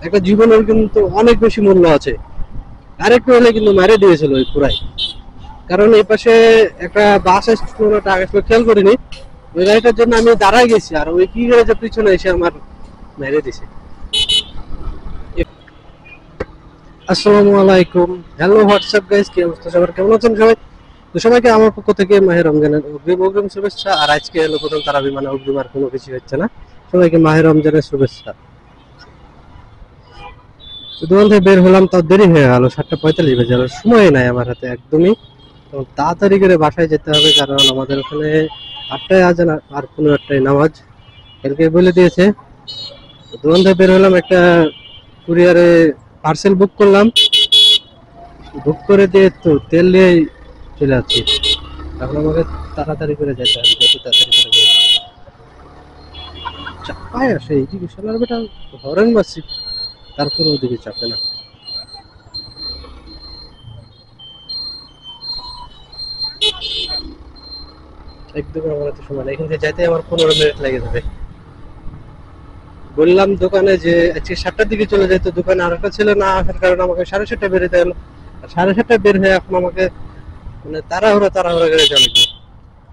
একটা জীবনের কিন্তু অনেক বেশি মূল্য আছে। আরেকটু হলে কিন্তু মেরে দিয়েছিল ওই পুরাই। কারণ এই পাশে একটা বাস আসছিল, আগে খেয়াল করিনি। ওই গাড়িটার জন্য আমি দাঁড়ায় গেছি, আর ওই কি করে যে পিছনে এসে আমার মেরে দিছে। আসসালামু আলাইকুম, হ্যালো হোয়াটসঅ্যাপ গাইস, কি অবস্থা সবার, কেমন আছেন সবাই? তো সবাইকে আমার পক্ষ থেকে মাহে রমজানের অগ্রিম অগ্রিম শুভেচ্ছা। আর আজকে হলো প্রথম তারাবি, মানে অগ্রিম আর কোনো কিছু হচ্ছে না। সবাইকে মাহে রমজানের শুভেচ্ছা। তো দোকান থেকে বের হলাম, তাও দেরি হয়ে গেল, 7:45 বেজে গেল, সময় নাই আমার হাতে একদমই। তো তাড়াতাড়ি করে বাসায় যেতে হবে, কারণ আমাদের ওখানে 8টায় আজান আর 15টায় নামাজ, কালকে বলে দিয়েছে। তো দোকান থেকে বের হলাম, একটা কুরিয়ারে পার্সেল বুক করলাম, বুক করে দিয়ে তো তেল নিয়ে চলে যাচ্ছি। এখন আমাকে তাড়াতাড়ি করে যেতে হবে, যত তাড়াতাড়ি করে যাই। চাপায় আসে এই যে বিশালার বেটা, হরেন মারছি, তারপরে ওদিকে চাপে না। একদম আমার এত সময় নেই, এখান থেকে যাইতে আমার 15 মিনিট লেগে যাবে। বললাম দোকানে যে আজকে 7টার দিকে চলে যেত, দোকানে আর একটা ছেলে না আসার কারণে আমাকে 7:30 বেরোতে হলো। আর 7:30 বের হয়ে এখন আমাকে মানে তাড়াহুড়া তাড়াহুড়া করে চলে গিয়ে,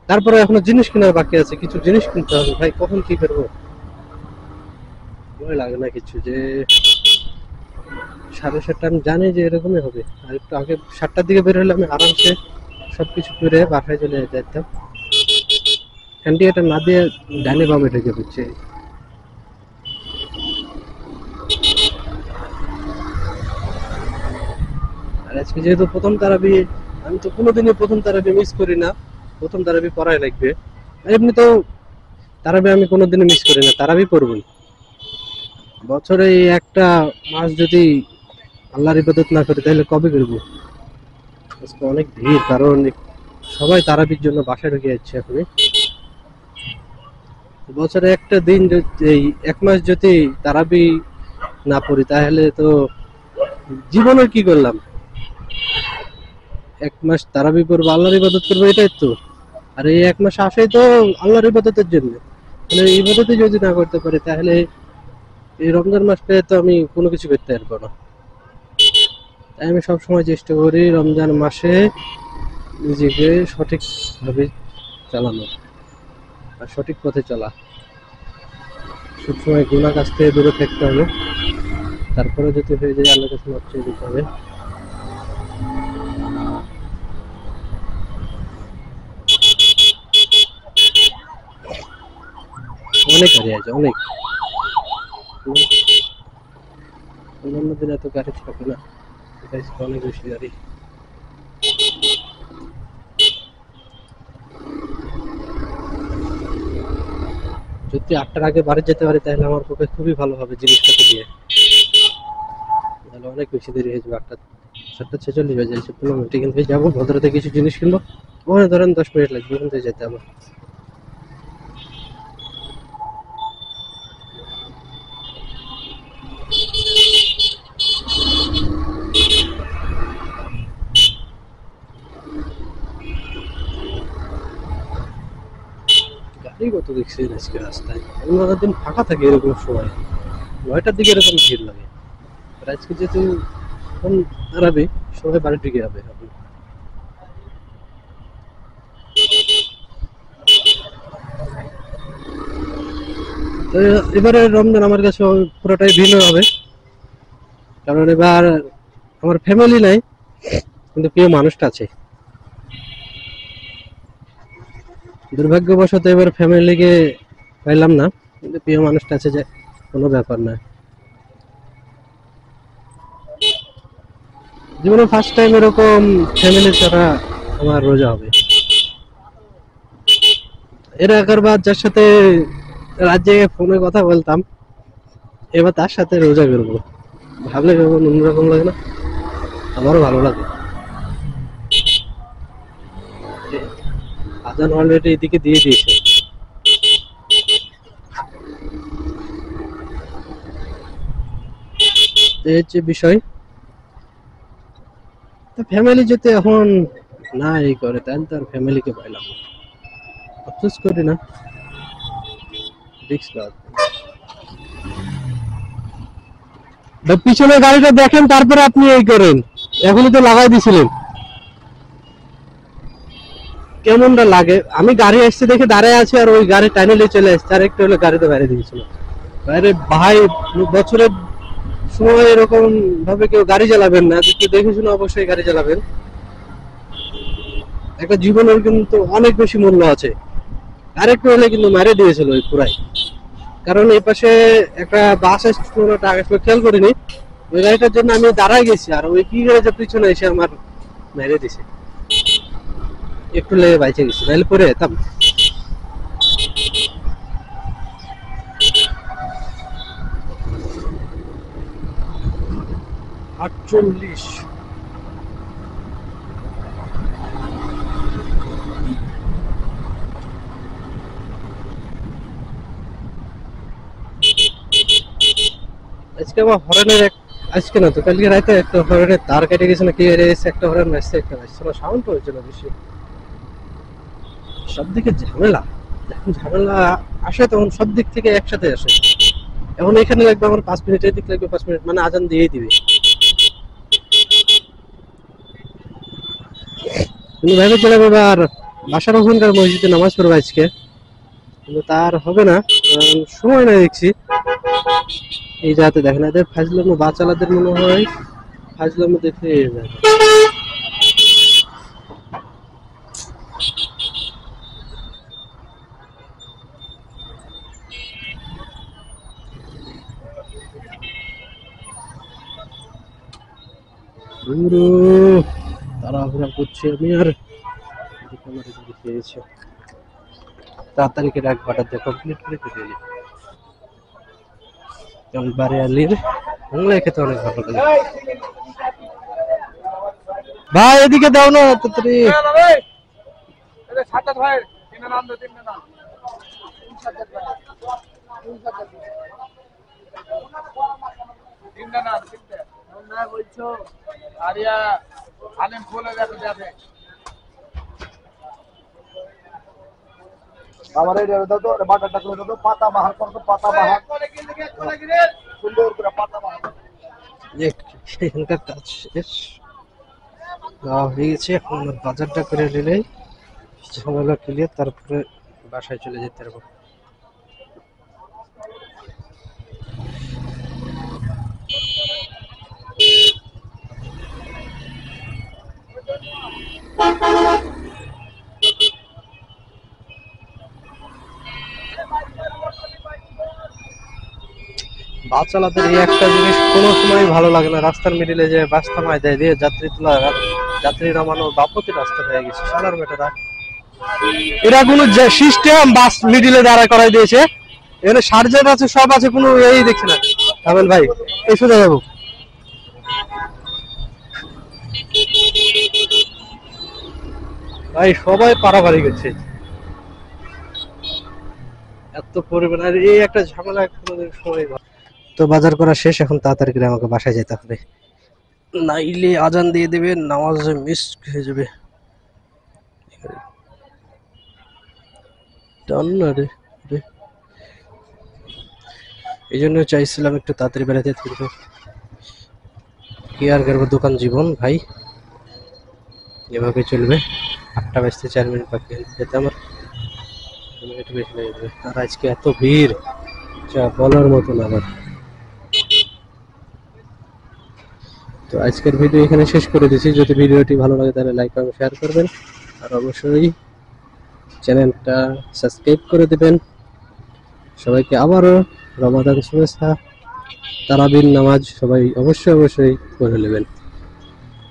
তারপরে এখনো জিনিস কেনার বাকি আছে, কিছু জিনিস কিনতে হবে। ভাই কখন কি করবো ভয় লাগে না কিছু, যে 7:30 আমি জানি যে এরকমই হবে। আর একটু আগে 7টার দিকে বের হলে আমি আরামসে সবকিছু করে বাসায় চলে যেতাম। ক্যান্ডি এটা না দিয়ে ডানে বামে ঢুকে পড়ছে। আর আজকে যেহেতু প্রথম তারাবি, আমি তো কোনোদিনই প্রথম তারাবি মিস করি না, প্রথম তারাবি পড়াই লাগবে। এমনি তো তারাবি আমি কোনোদিনই মিস করি না, তারাবি পড়বই। বছরে এই একটা মাস যদি আল্লাহর ইবাদত না করি তাহলে কবে করবো? আজকে অনেক ভিড়, কারণ সবাই তারাবির জন্য বাসায় ঢুকে যাচ্ছে এখনই। বছরে একটা দিন এই এক মাস যদি তারাবি না পড়ি তাহলে তো জীবনের কি করলাম? এক মাস তারাবি পড়বো, আল্লাহর ইবাদত করবো, এটাই তো। আর এই এক মাস আসেই তো আল্লাহর ইবাদতের জন্য। মানে ইবাদতই যদি না করতে পারি তাহলে এই রমজান মাসটা তো আমি কোনো কিছু করতে পারবো না। তাই আমি সবসময় চেষ্টা করি রমজান মাসে নিজেকে সঠিকভাবে চালানো আর সঠিক পথে চলা। সবসময় গুনাহ কাজ থেকে দূরে থাকতে হবে, তারপরে যদি হয়ে যায় আল্লাহর কাছে মাফ চেয়ে দিতে হবে। অনেক গাড়ি আছে, অনেক। অন্যান্য দিন এত গাড়ি থাকে না, অনেক বেশি গাড়ি। যদি 8টার আগে বাড়ি যেতে পারি তাহলে আমার পক্ষে খুবই ভালো হবে জিনিসপত্র দিয়ে, তাহলে অনেক বেশি দেরি হয়ে যাবে। 7:46 বেজে যাচ্ছে, 15 মিনিট এখান থেকে যাবো, ভদ্রতে কিছু জিনিস কিনবো, ওখানে ধরেন 10 মিনিট লাগবে এখান থেকে যেতে আমার। গাড়ি কত দেখছি আজকে রাস্তায়, অন্য দিন ফাঁকা থাকে এরকম সময়, 9টার দিকে এরকম ভিড় লাগে। আর আজকে যেহেতু এখন দাঁড়াবে, সবাই বাড়ি ঢুকে যাবে এখন। তো এবারে রমজান আমার কাছে পুরোটাই ভিন্ন হবে, কারণ এবার আমার ফ্যামিলি নাই, কিন্তু প্রিয় মানুষটা আছে। দুর্ভাগ্যবশত এবার ফ্যামিলিকে পাইলাম না, কিন্তু প্রিয় মানুষটা আছে, যে কোনো ব্যাপার না। জীবনে ফার্স্ট টাইম এরকম ফ্যামিলি ছাড়া আমার রোজা হবে। এর আগেরবার যার সাথে রাত জেগে ফোনে কথা বলতাম, এবার তার সাথে রোজা করবো, ভাবলে কেমন অন্যরকম লাগে না? আমারও ভালো লাগে। আজান অলরেডি এদিকে দিয়ে দিয়েছে। এই হচ্ছে বিষয়। ফ্যামিলি যদি এখন না এই করে তাহলে তার ফ্যামিলিকে পাইলাম না, আফসোস করি না, রিস্ক লওয়া। পিছনে গাড়িটা দেখেন, তারপরে আপনি এই করেন। এখনই তো লাগাই দিছিলেন। কেমনটা লাগে? আমি গাড়ি আসছে দেখে দাঁড়ায় আছি, আর ওই গাড়ি টাইনে চলে আসছে, আর একটু হলে গাড়িতে বাইরে দিয়েছিল। বাইরে ভাই, বছরের সময় এরকম ভাবে কেউ গাড়ি চালাবেন না, একটু দেখে শুনে অবশ্যই গাড়ি চালাবেন। একটা জীবনের কিন্তু অনেক বেশি মূল্য আছে। আরেকটু হলে কিন্তু মেরে দিয়েছিল ওই পুরাই। কারণ এই পাশে একটা বাস আসছিল, আগে খেয়াল করিনি, ওই গাড়িটার জন্য আমি দাঁড়ায় গেছি, আর ওই কি গাড়িটা পিছনে এসে আমার মেরে দিছে। একটু লেগে বাইচে গেছি, নাহলে পরে যেতাম। 48। আজকে আমার হরেনের আজকে না তো কালকে রাতে একটা হরেনের তার কেটে গেছে না, কি এসে একটা হরেন আসছে, একটা আসছে না, সাউন্ড হয়েছিল বেশি। সব দিকে ঝামেলা, যখন ঝামেলা আসে তখন সব দিক থেকে একসাথে আসে। এখন এখানে লাগবে আমার 5 মিনিট, এদিক লাগবে 5 মিনিট, মানে আজান দিয়েই দিবে। কিন্তু ভেবেছিলাম এবার বাসার ওখানকার মসজিদে নামাজ পড়বো আজকে, কিন্তু তার হবে না, সময় না দেখছি। এই যাতে দেখেন এদের ফাজলামো, বাচ্চালাদের মনে হয় ফাজলামো দেখে যায়। তাড়াহুড়া করছি আমি, আর খেয়েছি তাড়াতাড়ি করে এক বাটাতে কমপ্লিট করে খেতে দিই। যেমন বারিয়ালির মোংলাই খেতে অনেক ভালো লাগে। ভাই এদিকে দাও না তাড়াতাড়ি। আমার এই দাও তো বাটারটা করে দাও, পাতা বাহার করো, পাতা বাহার সুন্দর করে পাতা বাহার। এখানকার কাজ শেষ, দেওয়া হয়ে গেছে। এখন বাজারটা করে নিলেই ঝামেলা ক্লিয়ার, তারপরে বাসায় চলে যেতে পারবো। বাস চালাতে এই একটা জিনিস কোনো সময় ভালো লাগে না, রাস্তার মিডিলে যে বাস থামায় দেয় দিয়ে যাত্রী তোলা, যাত্রী নামানো বাপতি রাস্তা হয়ে গেছে সালার বেটারা। এরা কোনো সিস্টেম বাস মিডিলে দাঁড়া করাই দিয়েছে, এখানে সার্জেন্ট আছে, সব আছে, কোনো এই দেখছে না। থামেন ভাই, এই সোজা যাবো ভাই, সবাই পারাপারি করছে, এত পরিমাণ। আর এই একটা ঝামেলা কোনোদিন সময়। তো বাজার করা শেষ, এখন তাড়াতাড়ি করে আমাকে বাসায় যেতে হবে, নাইলে আজান দিয়ে দেবে, নামাজ মিস হয়ে যাবে। এই জন্য চাইছিলাম একটু তাড়াতাড়ি বেড়াতে, কিন্তু কি আর করবো, দোকান জীবন ভাই, এভাবে চলবে। 8টা বাজতে 4 মিনিট বাকি যেতে আমার, মিনিট বেশি হয়ে যাবে। আর আজকে এত ভিড় যা বলার মতো না আমার। তো আজকের ভিডিও এখানে শেষ করে দিচ্ছি। যদি ভিডিওটি ভালো লাগে তাহলে লাইক এবং শেয়ার করবেন, আর অবশ্যই চ্যানেলটা সাবস্ক্রাইব করে দেবেন। সবাইকে আবারও রমাদান শুভেচ্ছা, তারাবির নামাজ সবাই অবশ্যই পড়ে নেবেন,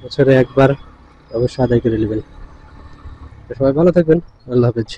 বছরে একবার অবশ্যই আদায় করে নেবেন। সবাই ভালো থাকবেন, আল্লাহ হাফেজ।